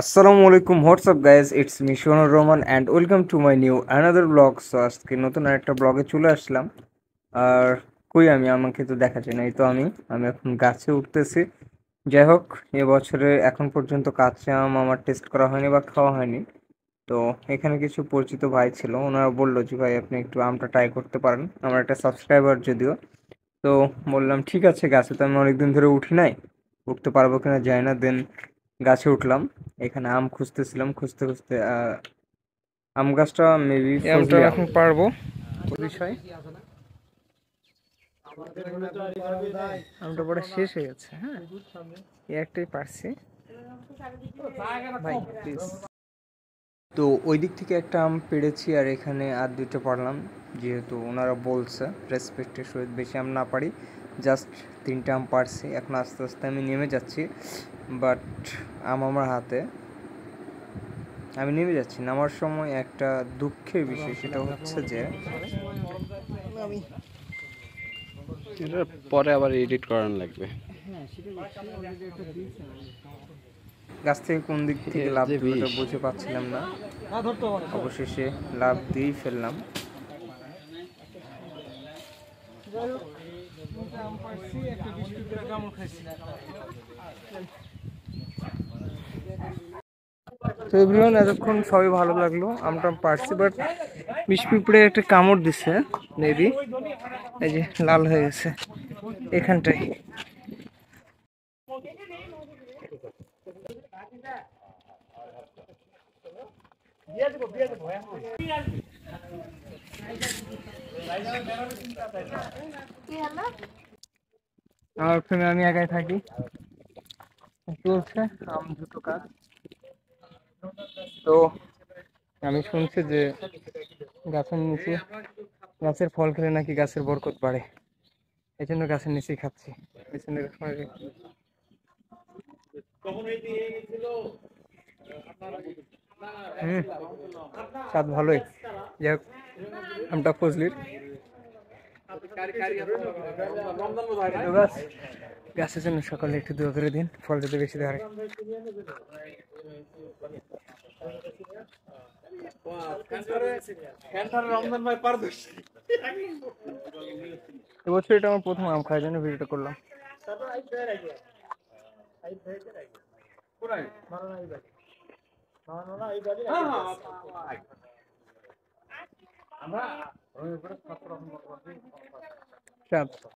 আসসালামু আলাইকুম, what's up guys, it's me Shonur Rahman and welcome to my new another blog. So আজকে নতুন একটা ব্লগে চলে আসলাম। আর কই আমাকে তো দেখা যায় না। এই তো আমি এখন গাছে উঠতেছি। যাই হোক, এবছরে এখন পর্যন্ত কাঁচা আম আমার টেস্ট করা হয়নি বা খাওয়া হয়নি। তো এখানে কিছু পরিচিত ভাই ছিল, ওনারা বললো যে ভাই আপনি একটু আমটা ট্রাই করতে পারেন, আমার একটা সাবস্ক্রাইবার যদিও। তো বললাম ঠিক আছে, গাছে তো আমি অনেকদিন ধরে উঠি নাই, উঠতে পারবো কিনা যায় না। দেন গাছে উঠলাম, এখানে আম খুঁজতেছিলাম, খুঁজতে খুঁজতে আম গাছটা মেবি আমটা এখন পারবো বিষয়। আমটা পরে শেষ হয়ে গেছে। হ্যাঁ, এই একটাই পারছি ভাই, প্লিজ। তো ওই দিক থেকে একটা আম পেড়েছি আর এখানে আর দুটো পারলাম, যেহেতু ওনারা বলছে রেসপেক্টের সহিত বেশি আম না পারি, জাস্ট তিনটা আম পারছি। এখন আস্তে আস্তে আমি নেমে যাচ্ছি, বাট আম আমার হাতে, আমি নেমে যাচ্ছি। নামার সময় একটা দুঃখের বিষয়, সেটা হচ্ছে যে আমি পরে আবার এডিট করানো লাগবে। গাছ থেকে কোন দিক থেকে লাভ দেবো এটা বুঝে পাচ্ছিলাম না, অবশেষে লাভ দিয়েই ফেললাম। তো এভরিওয়ান, এতক্ষণ সবই ভালো লাগলো, আমটা পারছি, বাট বিষ পিঁপড়ে একটা কামড় দিছে মেবি, এই যে লাল হয়ে গেছে এখানটায়। আমার ফ্রেমে আমি একাই থাকি, চলছে আম দুটো কাজ। তো আমি শুনছি যে গাছের নিচে, গাছের ফল খেলে নাকি গাছের বরকত বাড়ে, এই জন্য গাছের নিচেই খাচ্ছি। স্বাদ ভালোই, যাই হোক আমটা ফজলির। গাছের জন্য সকালে একটু দোয়া করে দিন, ফল যাতে বেশি ধরে। এবছর এটা আমার প্রথম আম খাওয়ার জন্য ভিডিওটা করলাম। আমরা